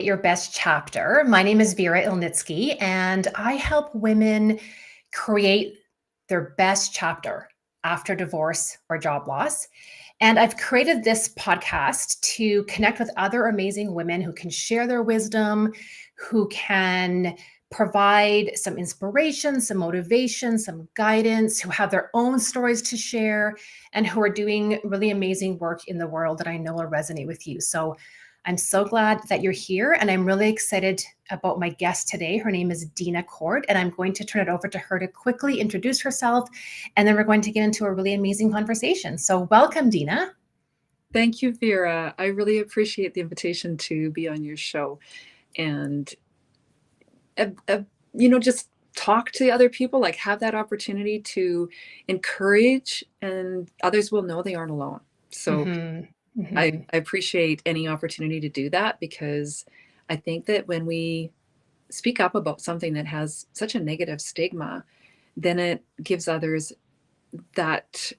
Your best chapter. My name is Vera Ilnitsky, and I help women create their best chapter after divorce or job loss. And I've created this podcast to connect with other amazing women who can share their wisdom, who can provide some inspiration, some motivation, some guidance, who have their own stories to share, and who are doing really amazing work in the world that I know will resonate with you. So I'm so glad that you're here, and I'm really excited about my guest today. Her name is Dina Court, and I'm going to turn it over to her to quickly introduce herself, and then we're going to get into a really amazing conversation. So welcome, Dina. Thank you, Vera. I really appreciate the invitation to be on your show and, just talk to other people, like have that opportunity to encourage, and others will know they aren't alone. So Mm-hmm. I, Mm-hmm. I appreciate any opportunity to do that, because I think that when we speak up about something that has such a negative stigma, then it gives others that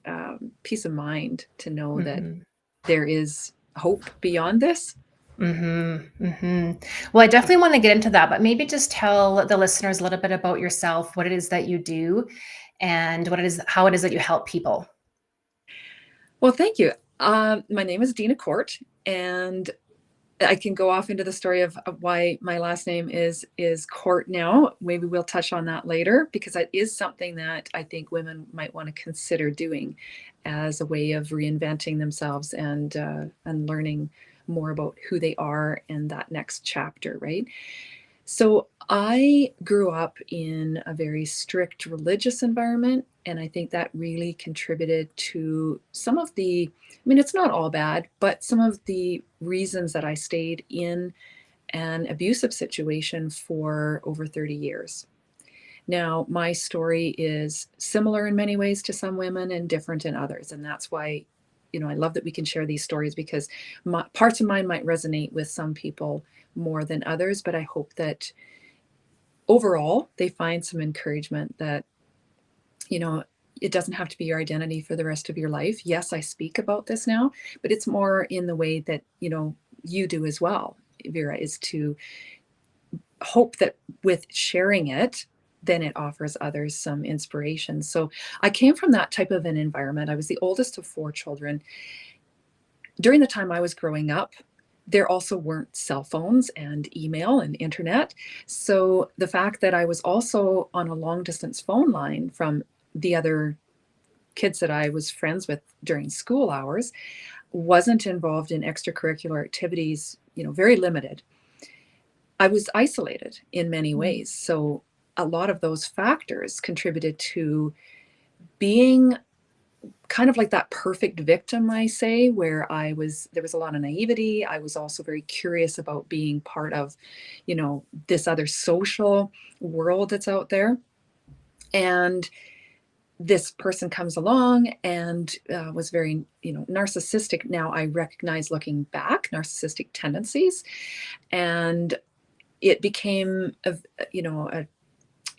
peace of mind to know that Mm-hmm. there is hope beyond this. Mm-hmm. Mm-hmm. Well, I definitely want to get into that, but maybe just tell the listeners a little bit about yourself, what it is that you do, and how it is that you help people. Well, thank you. My name is Dina Court, and I can go off into the story of why my last name is Court now. Maybe we'll touch on that later, because that is something that I think women might want to consider doing as a way of reinventing themselves and learning more about who they are in that next chapter, right? So I grew up in a very strict religious environment, and I think that really contributed to some of it's not all bad, but some of the reasons that I stayed in an abusive situation for over 30 years. Now, my story is similar in many ways to some women and different in others. And that's why, I love that we can share these stories, because parts of mine might resonate with some people more than others. But I hope that overall they find some encouragement that, you know, it doesn't have to be your identity for the rest of your life. Yes, I speak about this now, but it's more in the way that, you do as well, Vera, is to hope that with sharing it, then it offers others some inspiration. So I came from that type of an environment. I was the oldest of four children. During the time I was growing up, there also weren't cell phones and email and internet. So the fact that I was also on a long distance phone line from the other kids that I was friends with during school hours, wasn't involved in extracurricular activities, very limited. I was isolated in many ways. So a lot of those factors contributed to being kind of like that perfect victim, I say, where there was a lot of naivety. I was also very curious about being part of, this other social world that's out there. And this person comes along and was very, narcissistic. Now I recognize, looking back, narcissistic tendencies. And it became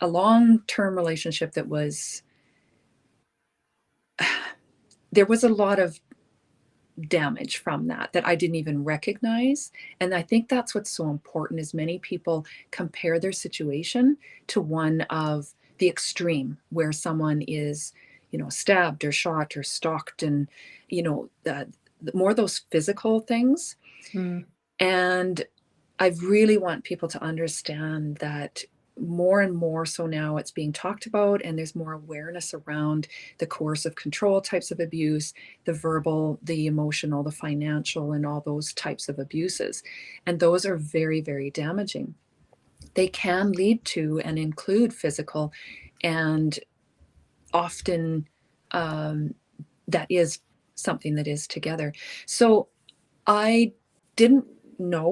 a long-term relationship that was, there was a lot of damage from that I didn't even recognize. And I think that's what's so important, is many people compare their situation to one of the extreme, where someone is, stabbed or shot or stalked, and, the more those physical things. Mm. And I really want people to understand that more and more so now it's being talked about, and there's more awareness around the coercive control types of abuse, the verbal, the emotional, the financial, and all those types of abuses. And those are very, very damaging. They can lead to and include physical, and often that is something that is together. So I didn't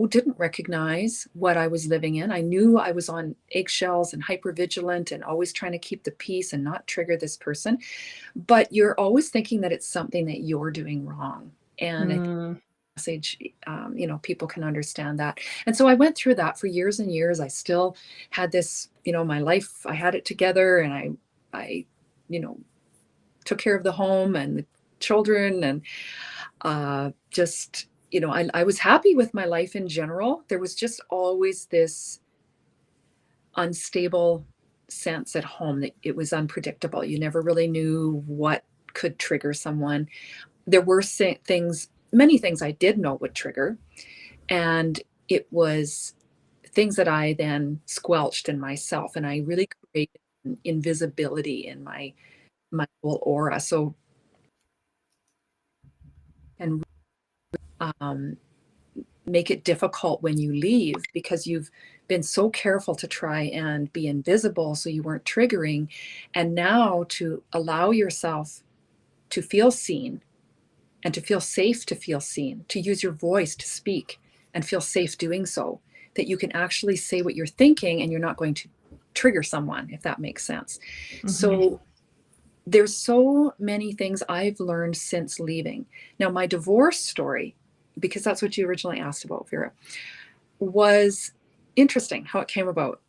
didn't recognize what I was living in. I knew I was on eggshells and hypervigilant and always trying to keep the peace and not trigger this person. But you're always thinking that it's something that you're doing wrong. And I think Mm. the message, people can understand that. And so I went through that for years and years. I still had this, my life, I had it together, and I, you know, took care of the home and the children, and just I was happy with my life in general. There was just always this unstable sense at home that it was unpredictable. You never really knew what could trigger someone. There were many things I did know would trigger, and it was things that I then squelched in myself, and I really created invisibility in my whole aura. So, and um, make it difficult when you leave because you've been so careful to try and be invisible so you weren't triggering. And now to allow yourself to feel seen and to feel safe, to feel seen, to use your voice to speak and feel safe doing so, that you can actually say what you're thinking and you're not going to trigger someone, if that makes sense. Mm-hmm. So there's so many things I've learned since leaving. Now, my divorce story, because that's what you originally asked about, Vera, was interesting how it came about.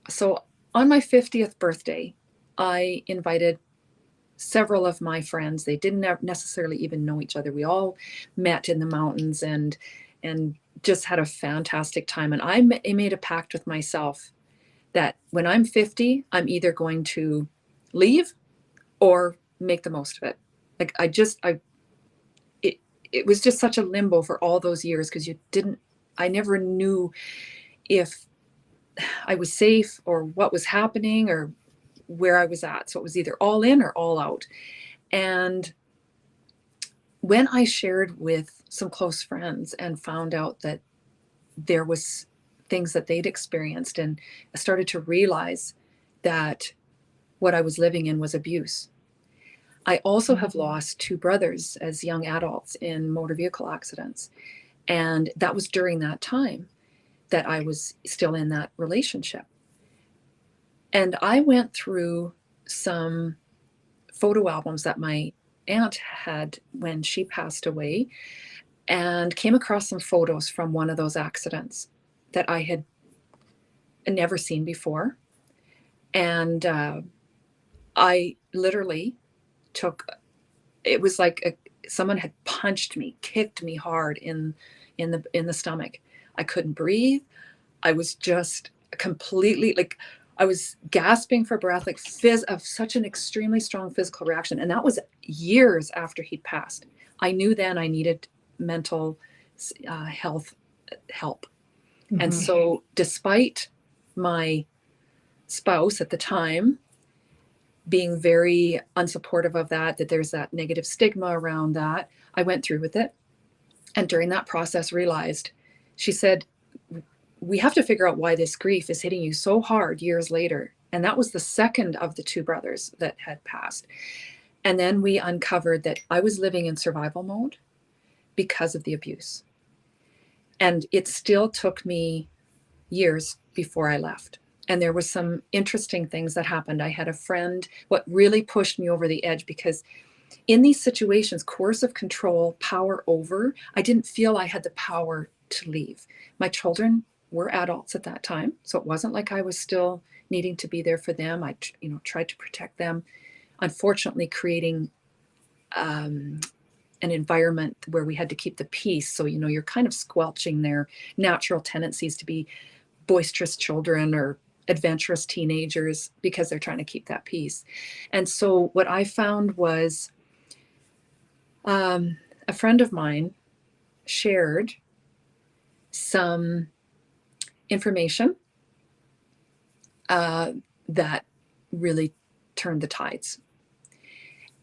So on my 50th birthday, I invited several of my friends. They didn't necessarily even know each other. We all met in the mountains and just had a fantastic time. And I made a pact with myself that when I'm 50, I'm either going to leave or make the most of it. Like it was just such a limbo for all those years because I never knew if I was safe or what was happening or where I was at. So it was either all in or all out. And when I shared with some close friends and found out that there was things that they'd experienced, and I started to realize that what I was living in was abuse. I also have lost two brothers as young adults in motor vehicle accidents. And that was during that time that I was still in that relationship. And I went through some photo albums that my aunt had when she passed away and came across some photos from one of those accidents that I had never seen before. And I literally it was like someone had punched me, kicked me hard in the stomach. I couldn't breathe. I was just completely like, I was gasping for breath, like of such an extremely strong physical reaction. And that was years after he'd passed. I knew then I needed mental health help. Mm-hmm. And so despite my spouse at the time being very unsupportive of that there's that negative stigma around that, I went through with it. And during that process realized, she said, we have to figure out why this grief is hitting you so hard years later. And that was the second of the two brothers that had passed. And then we uncovered that I was living in survival mode because of the abuse. And it still took me years before I left. And there were some interesting things that happened. I had a friend, what really pushed me over the edge, because in these situations, coercive control, power over, I didn't feel I had the power to leave. My children were adults at that time, so it wasn't like I was still needing to be there for them. I tried to protect them. Unfortunately, creating an environment where we had to keep the peace. So, you're kind of squelching their natural tendencies to be boisterous children or adventurous teenagers because they're trying to keep that peace. And so what I found was a friend of mine shared some information that really turned the tides.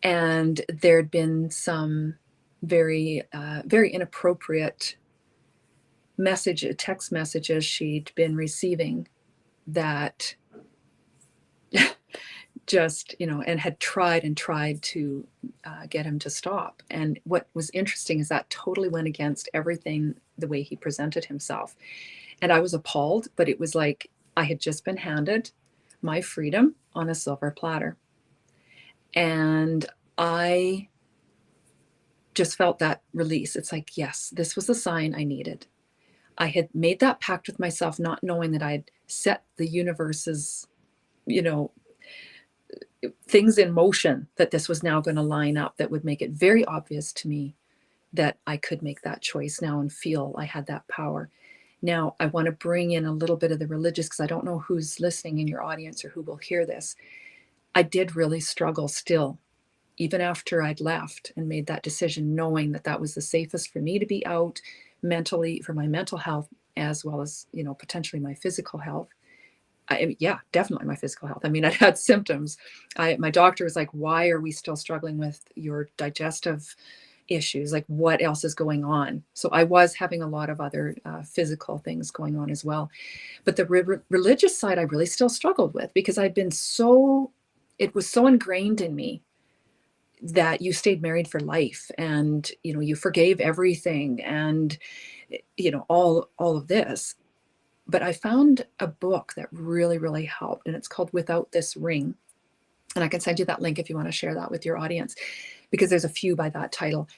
And there'd been some very, very inappropriate text messages she'd been receiving that just, and had tried to get him to stop. And what was interesting is that totally went against everything, the way he presented himself. And I was appalled, but it was like I had just been handed my freedom on a silver platter. And I just felt that release. It's like, yes, this was the sign I needed. I had made that pact with myself, not knowing that I'd set the universe's, things in motion, that this was now going to line up, that would make it very obvious to me that I could make that choice now and feel I had that power. Now, I want to bring in a little bit of the religious, because I don't know who's listening in your audience or who will hear this. I did really struggle still, even after I'd left and made that decision, knowing that that was the safest for me to be out mentally, for my mental health, as well as, potentially my physical health. Yeah, definitely my physical health. I mean, I'd had symptoms. My doctor was like, why are we still struggling with your digestive issues? Like, what else is going on? So I was having a lot of other physical things going on as well. But the religious side, I really still struggled with, because it was so ingrained in me that you stayed married for life, and, you forgave everything, and, all of this. But I found a book that really, really helped, and it's called Without This Ring. And I can send you that link if you want to share that with your audience, because there's a few by that title.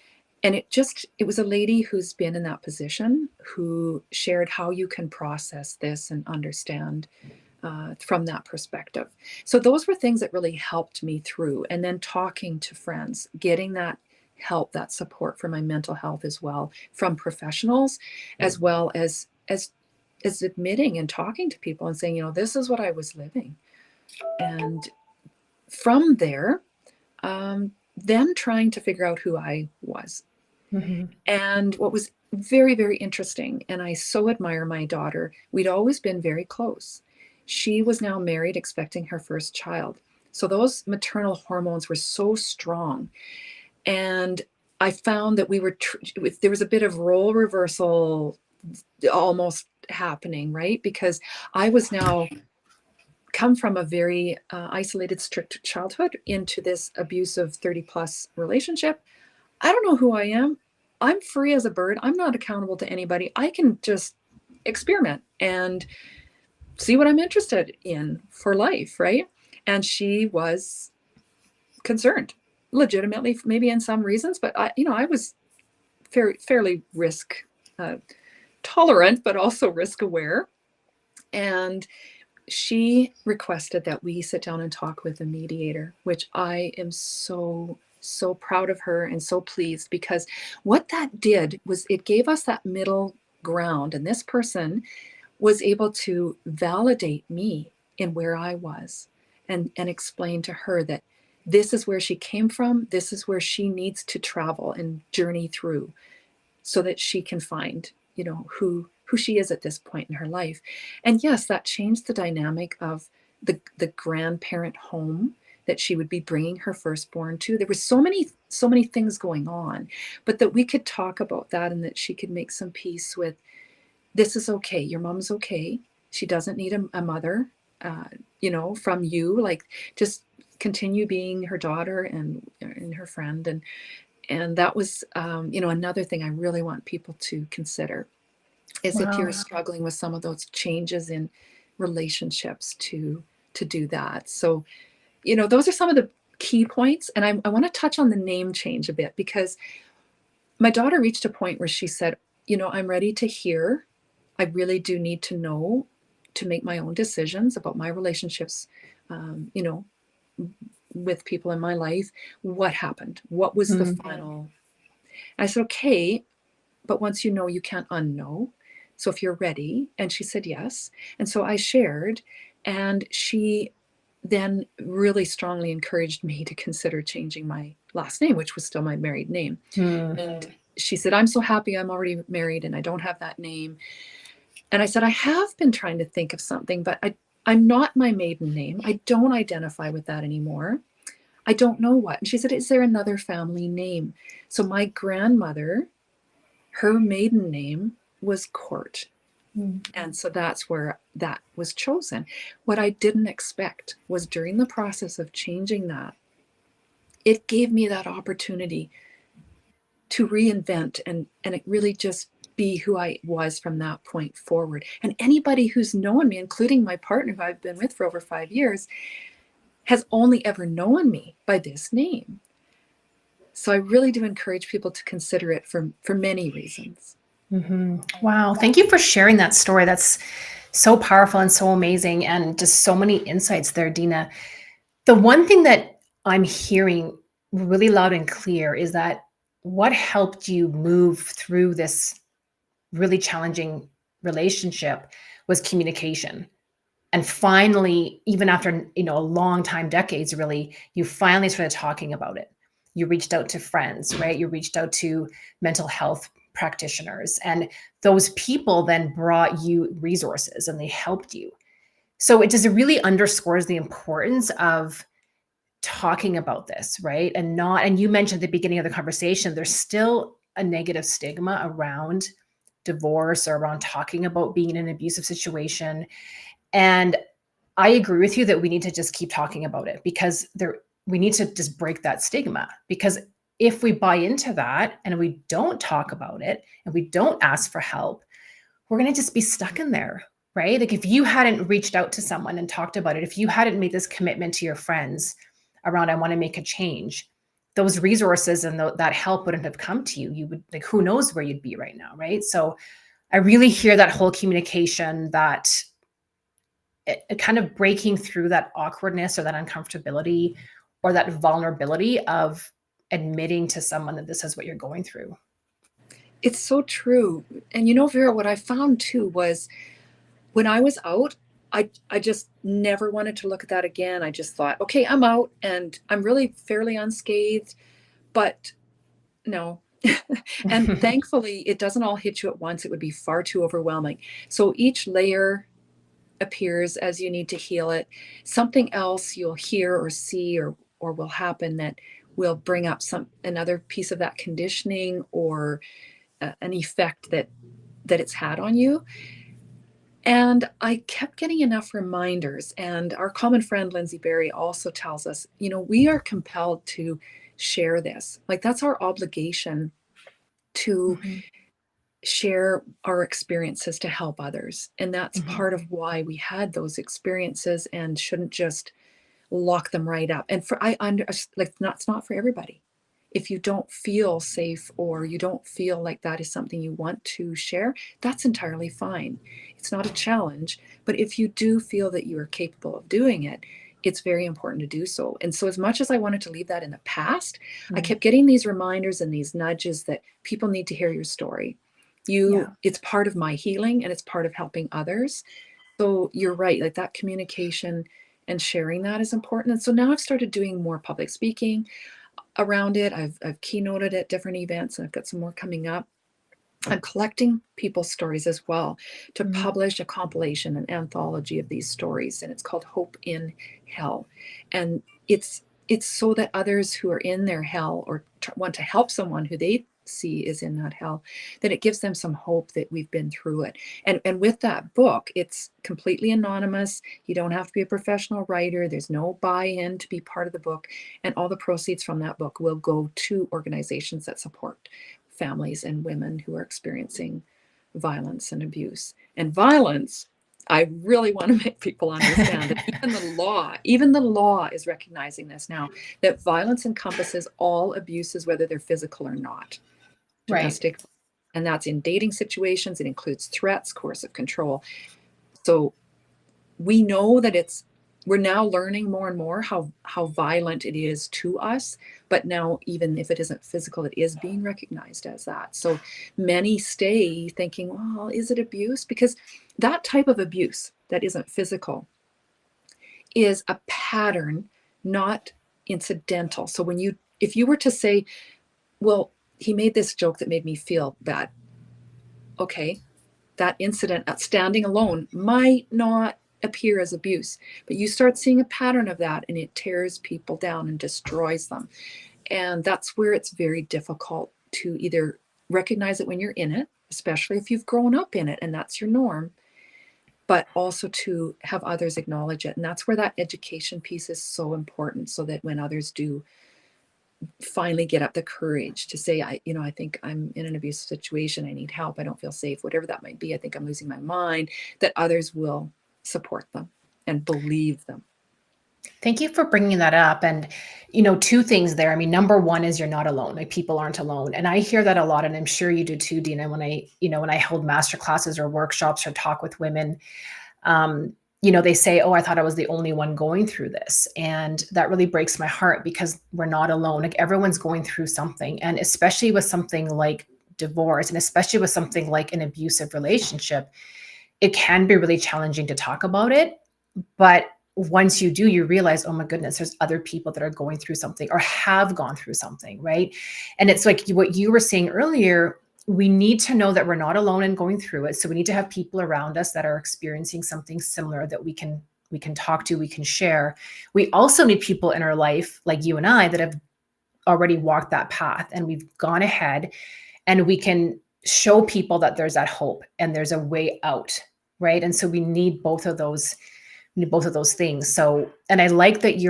And it was a lady who's been in that position, who shared how you can process this and understand from that perspective. So those were things that really helped me through. And then talking to friends, getting that help, that support for my mental health as well, from professionals, as well as admitting and talking to people and saying, this is what I was living. And from there, then trying to figure out who I was. Mm-hmm. And what was very, very interesting, and I so admire my daughter, we'd always been very close. She was now married, expecting her first child. So those maternal hormones were so strong. And I found that there was a bit of role reversal almost happening, right? Because I was now come from a very isolated, strict childhood into this abusive 30 plus relationship. I don't know who I am. I'm free as a bird. I'm not accountable to anybody. I can just experiment and see what I'm interested in for life, right? And she was concerned, legitimately, maybe in some reasons, but I was fairly risk tolerant, but also risk aware. And she requested that we sit down and talk with a mediator, which I am so proud of her and so pleased, because what that did was it gave us that middle ground. And this person was able to validate me in where I was, and explain to her that this is where she came from. This is where she needs to travel and journey through, so that she can find, who she is at this point in her life. And yes, that changed the dynamic of the grandparent home that she would be bringing her firstborn to. There were so many things going on, but that we could talk about that, and that she could make some peace with, this is okay. Your mom's okay. She doesn't need a mother, from you. Like, just continue being her daughter and her friend. And that was, another thing I really want people to consider is, if you're struggling with some of those changes in relationships, to do that. So, those are some of the key points. And I want to touch on the name change a bit, because my daughter reached a point where she said, I'm ready to hear. I really do need to know, to make my own decisions about my relationships, with people in my life. What happened? What was the final? I said, okay, but once you know, you can't unknow. So if you're ready. And she said yes. And so I shared, and she then really strongly encouraged me to consider changing my last name, which was still my married name. And she said, I'm so happy I'm already married and I don't have that name. And I said, I have been trying to think of something, but I'm not my maiden name. I don't identify with that anymore. I don't know what. And she said, is there another family name? So my grandmother, her maiden name was Court. And so that's where that was chosen. What I didn't expect was, during the process of changing that, it gave me that opportunity to reinvent and it really just be who I was from that point forward. And anybody who's known me, including my partner who I've been with for over 5 years, has only ever known me by this name. So I really do encourage people to consider it for many reasons. Mm-hmm. Wow. Thank you for sharing that story. That's so powerful and so amazing, and just so many insights there, Dina. The one thing that I'm hearing really loud and clear is that what helped you move through this really challenging relationship was communication. And finally, even after, a long time, decades, really, you finally started talking about it. You reached out to friends, right? You reached out to mental health practitioners, and those people then brought you resources and they helped you. So it really underscores the importance of talking about this, right? And you mentioned at the beginning of the conversation, there's still a negative stigma around divorce or around talking about being in an abusive situation. And I agree with you that we need to just keep talking about it, because we need to just break that stigma. Because if we buy into that and we don't talk about it and we don't ask for help, we're going to just be stuck in there, right? Like, if you hadn't reached out to someone and talked about it, if you hadn't made this commitment to your friends around, I want to make a change, those resources and that help wouldn't have come to you. You would, like, who knows where you'd be right now, right? So I really hear that whole communication, that it kind of breaking through that awkwardness or that uncomfortability or that vulnerability of admitting to someone that this is what you're going through. It's so true. And Vera, what I found too was when I was out, I just never wanted to look at that again. I just thought, okay, I'm out and I'm really fairly unscathed, but no. And thankfully, it doesn't all hit you at once. It would be far too overwhelming. So each layer appears as you need to heal it. Something else you'll hear or see or will happen that will bring up another piece of that conditioning or an effect that it's had on you. And I kept getting enough reminders. And our common friend, Lindsay Berry, also tells us, we are compelled to share this. Like, that's our obligation to share our experiences to help others. And that's part of why we had those experiences and shouldn't just lock them right up. And it's not for everybody. If you don't feel safe or you don't feel like that is something you want to share, that's entirely fine. It's not a challenge. But if you do feel that you are capable of doing it, it's very important to do so. And so as much as I wanted to leave that in the past, I kept getting these reminders and these nudges that people need to hear your story. It's part of my healing and it's part of helping others. So you're right, like that communication and sharing that is important. And so now I've started doing more public speaking around it. I've keynoted at different events and I've got some more coming up. I'm collecting people's stories as well to publish a compilation, an anthology of these stories, and it's called Hope in Hell. And it's so that others who are in their hell or want to help someone who they see is in that hell, that it gives them some hope that we've been through it. And with that book, it's completely anonymous. You don't have to be a professional writer. There's no buy-in to be part of the book. And all the proceeds from that book will go to organizations that support families and women who are experiencing violence and abuse. And violence, I really want to make people understand that even the law is recognizing this now, that violence encompasses all abuses, whether they're physical or not. Domestic, right. And that's in dating situations. It includes threats, coercive control. So we know that we're now learning more and more how violent it is to us. But now, even if it isn't physical, it is being recognized as that. So many stay thinking, well, is it abuse? Because that type of abuse that isn't physical is a pattern, not incidental. So if you were to say, well, he made this joke that made me feel bad. Okay, that incident, standing alone, might not appear as abuse, but you start seeing a pattern of that and it tears people down and destroys them. And that's where it's very difficult to either recognize it when you're in it, especially if you've grown up in it and that's your norm, but also to have others acknowledge it. And that's where that education piece is so important, so that when others do finally get up the courage to say, I think I'm in an abusive situation, I need help, I don't feel safe, whatever that might be, I think I'm losing my mind, that others will support them and believe them. Thank you for bringing that up. And, two things there. I mean, number one is you're not alone. Like, people aren't alone. And I hear that a lot. And I'm sure you do too, Dina, when I hold master classes or workshops or talk with women, they say, oh, I thought I was the only one going through this. And that really breaks my heart because we're not alone. Like everyone's going through something. And especially with something like divorce, and especially with something like an abusive relationship, it can be really challenging to talk about it. But once you do, you realize, oh my goodness, there's other people that are going through something or have gone through something, right? And it's like what you were saying earlier, we need to know that we're not alone in going through it. So we need to have people around us that are experiencing something similar that we can talk to, we can share. We also need people in our life like you and I that have already walked that path and we've gone ahead, and we can show people that there's that hope and there's a way out, right? And so we need both of those things. So, and I like that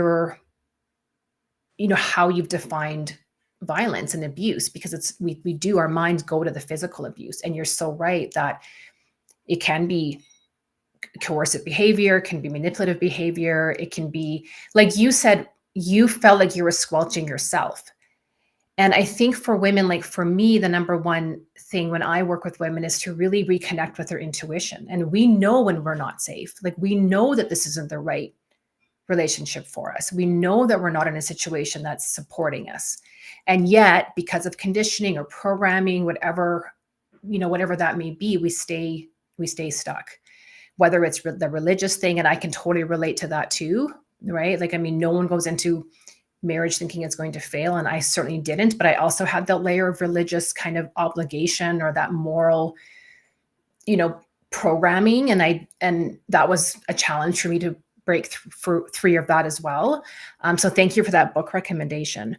how you've defined violence and abuse, because our minds go to the physical abuse. And you're so right that it can be coercive behavior, can be manipulative behavior. It can be, like you said, you felt like you were squelching yourself. And I think for women, like for me, the number one thing when I work with women is to really reconnect with their intuition. And we know when we're not safe. Like we know that this isn't the right relationship for us. We know that we're not in a situation that's supporting us. And yet, because of conditioning or programming, whatever that may be, we stay stuck. Whether it's the religious thing, and I can totally relate to that too, right? Like, I mean, no one goes into marriage thinking it's going to fail, and I certainly didn't, but I also had that layer of religious kind of obligation or that moral, programming, and that was a challenge for me to break through free of that as well. So thank you for that book recommendation.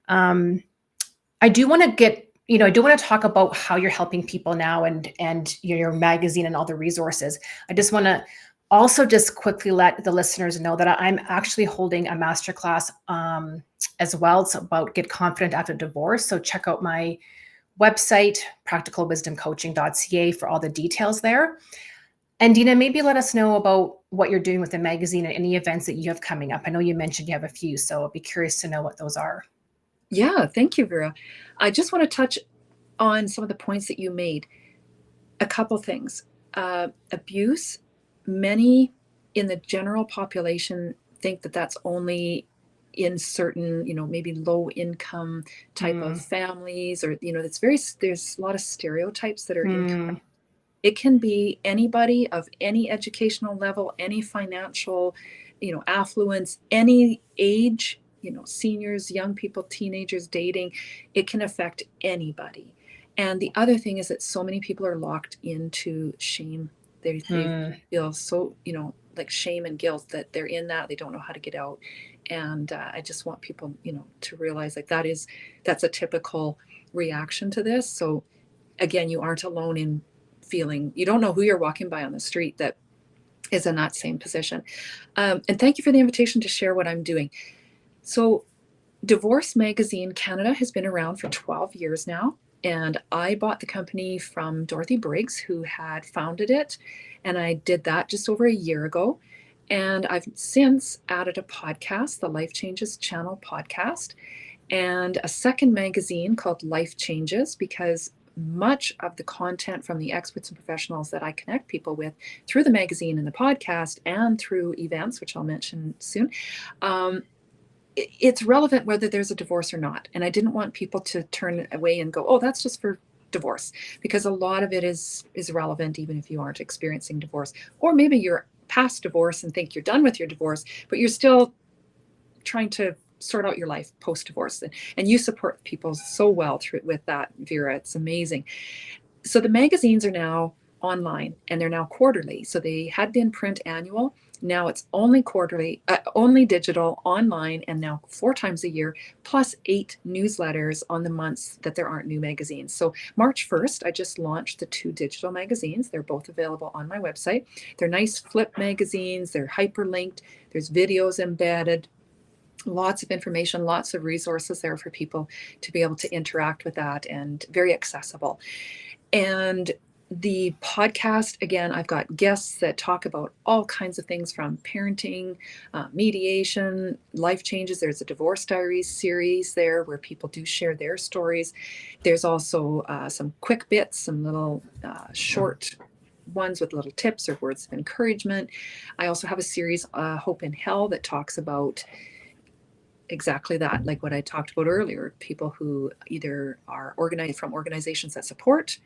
I do want to talk about how you're helping people now and your magazine and all the resources. I just want to also just quickly let the listeners know that I'm actually holding a masterclass as well. It's about Get Confident After Divorce. So check out my website, practicalwisdomcoaching.ca, for all the details there. And Dina, maybe let us know about what you're doing with the magazine and any events that you have coming up. I know you mentioned you have a few, so I'd be curious to know what those are. Yeah, thank you, Vera. I just want to touch on some of the points that you made. A couple things. Abuse, many in the general population think that that's only in certain, maybe low income type of families, or, there's a lot of stereotypes that are incorrect. It can be anybody of any educational level, any financial, affluence, any age, seniors, young people, teenagers, dating. It can affect anybody. And the other thing is that so many people are locked into shame. They feel so, like shame and guilt that they're in that. They don't know how to get out. And I just want people, to realize like that's a typical reaction to this. So again, you aren't alone in feeling, you don't know who you're walking by on the street that is in that same position. And thank you for the invitation to share what I'm doing. So Divorce Magazine Canada has been around for 12 years now. And I bought the company from Dorothy Briggs, who had founded it. And I did that just over a year ago. And I've since added a podcast, the Life Changes Channel podcast, and a second magazine called Life Changes, because much of the content from the experts and professionals that I connect people with through the magazine and the podcast and through events, which I'll mention soon, it's relevant whether there's a divorce or not. And I didn't want people to turn away and go, oh, that's just for divorce, because a lot of it is relevant even if you aren't experiencing divorce, or maybe you're past divorce and think you're done with your divorce, but you're still trying to sort out your life post-divorce. And you support people so well with that, Vera. It's amazing. So the magazines are now online and they're now quarterly. So they had been print annual. Now it's only quarterly, only digital, online, and now 4 times a year, plus 8 newsletters on the months that there aren't new magazines. So March 1st, I just launched the 2 digital magazines. They're both available on my website. They're nice flip magazines. They're hyperlinked. There's videos embedded. Lots of information, lots of resources there for people to be able to interact with that, and very accessible. And the podcast, again, I've got guests that talk about all kinds of things from parenting, mediation, life changes. There's a Divorce Diaries series there where people do share their stories. There's also some quick bits, some little short ones with little tips or words of encouragement. I also have a series, Hope in Hell, that talks about exactly that, like what I talked about earlier, people who either are organized from organizations that support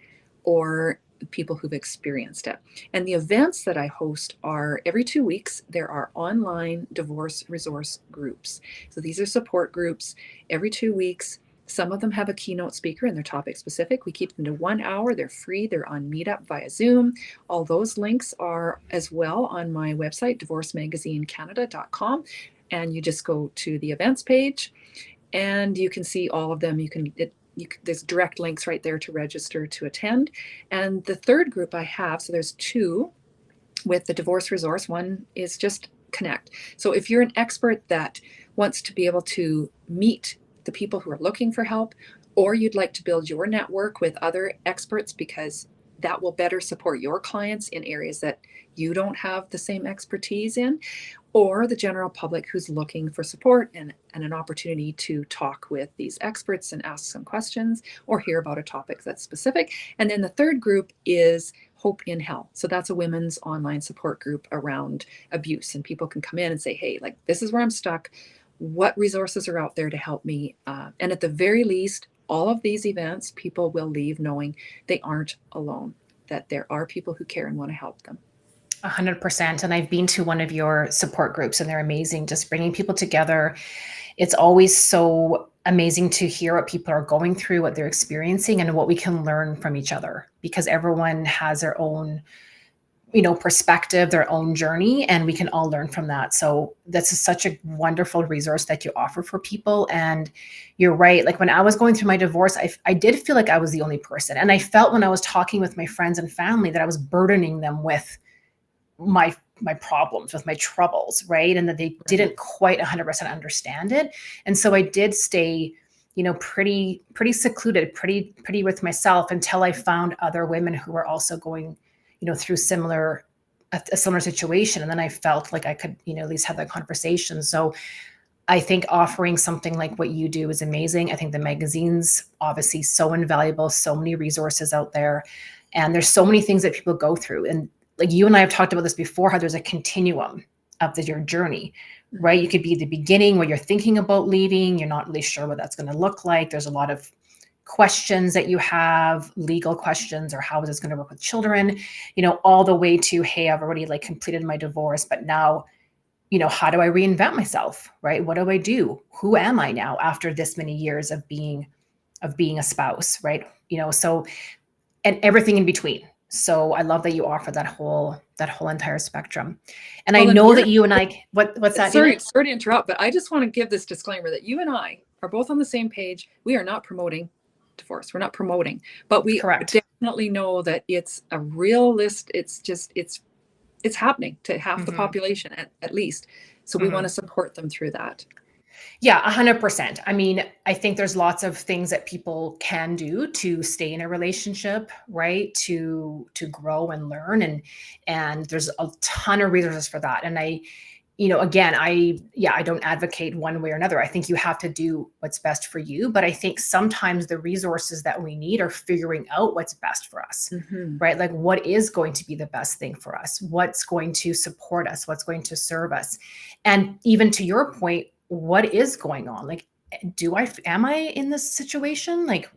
or people who've experienced it. And the events that I host are every 2 weeks. There are online divorce resource groups. So these are support groups every 2 weeks. Some of them have a keynote speaker and they're topic specific. We keep them to 1 hour. They're free. They're on Meetup via Zoom. All those links are as well on my website, divorcemagazinecanada.com. And you just go to the events page and you can see all of them. There's direct links right there to register to attend. And the third group I have, so there's two with the divorce resource. One is just Connect. So if you're an expert that wants to be able to meet the people who are looking for help, or you'd like to build your network with other experts because that will better support your clients in areas that you don't have the same expertise in, or the general public who's looking for support and an opportunity to talk with these experts and ask some questions or hear about a topic that's specific. And then the third group is Hope in Hell. So that's a women's online support group around abuse. And people can come in and say, hey, like, this is where I'm stuck. What resources are out there to help me? And at the very least, all of these events, people will leave knowing they aren't alone, that there are people who care and want to help them. 100%. And I've been to one of your support groups and they're amazing, just bringing people together. It's always so amazing to hear what people are going through, what they're experiencing, and what we can learn from each other, because everyone has their own, perspective, their own journey, and we can all learn from that. So that's such a wonderful resource that you offer for people. And you're right. Like when I was going through my divorce, I did feel like I was the only person. And I felt when I was talking with my friends and family that I was burdening them with my problems, with my troubles, right? And that they didn't quite 100% understand it. And so I did stay, pretty secluded, pretty with myself until I found other women who were also going, through a similar situation. And then I felt like I could, at least have that conversation. So I think offering something like what you do is amazing. I think the magazine's obviously so invaluable, so many resources out there, and there's so many things that people go through. And like you and I have talked about this before, how there's a continuum of your journey, right? You could be at the beginning where you're thinking about leaving. You're not really sure what that's going to look like. There's a lot of questions that you have, legal questions, or how is this going to work with children, all the way to, hey, I've already like completed my divorce, but now, how do I reinvent myself, right? What do I do? Who am I now after this many years of being a spouse, right? So, and everything in between. So I love that you offer that whole entire spectrum. And I know that you and I, what's that? Sorry to interrupt, but I just want to give this disclaimer that you and I are both on the same page. We are not promoting divorce. We're not promoting, but we definitely know that it's a real list. It's happening to half the population at least. So we want to support them through that. Yeah, 100%. I mean, I think there's lots of things that people can do to stay in a relationship, right? To grow and learn. And there's a ton of resources for that. And again, I don't advocate one way or another. I think you have to do what's best for you. But I think sometimes the resources that we need are figuring out what's best for us, right? Like what is going to be the best thing for us? What's going to support us? What's going to serve us? And even to your point, what is going on? Like, am I in this situation? Like,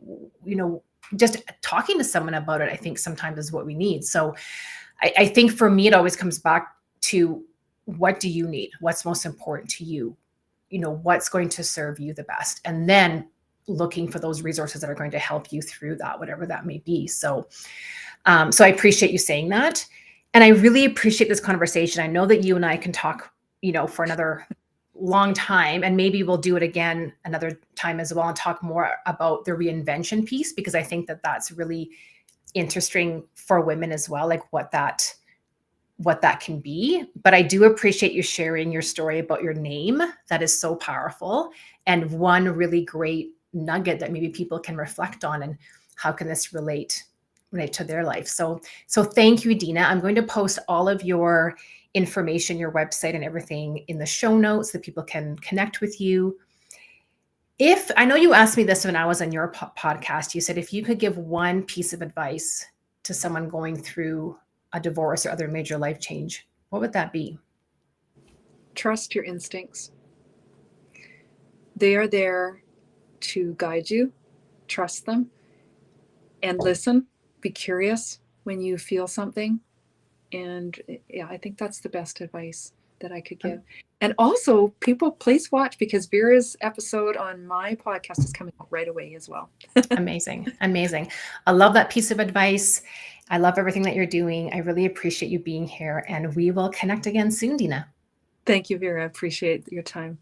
just talking to someone about it, I think sometimes is what we need. So I think for me, it always comes back to, what do you need? What's most important to you? What's going to serve you the best? And then looking for those resources that are going to help you through that, whatever that may be. So I appreciate you saying that. And I really appreciate this conversation. I know that you and I can talk, for another long time, and maybe we'll do it again another time as well and talk more about the reinvention piece, because I think that that's really interesting for women as well, like what that can be. But I do appreciate you sharing your story about your name. That is so powerful, and one really great nugget that maybe people can reflect on, and how can this relate to their life. So thank you, Dina. I'm going to post all of your information, your website and everything in the show notes so that people can connect with you. If I know you asked me this when I was on your podcast, you said if you could give one piece of advice to someone going through a divorce or other major life change, what would that be? Trust your instincts. They are there to guide you. Trust them and listen. Be curious when you feel something. And yeah, I think that's the best advice that I could give. And also, people, please watch, because Vera's episode on my podcast is coming out right away as well. Amazing. Amazing. I love that piece of advice. I love everything that you're doing. I really appreciate you being here, and we will connect again soon, Dina. Thank you, Vera. I appreciate your time.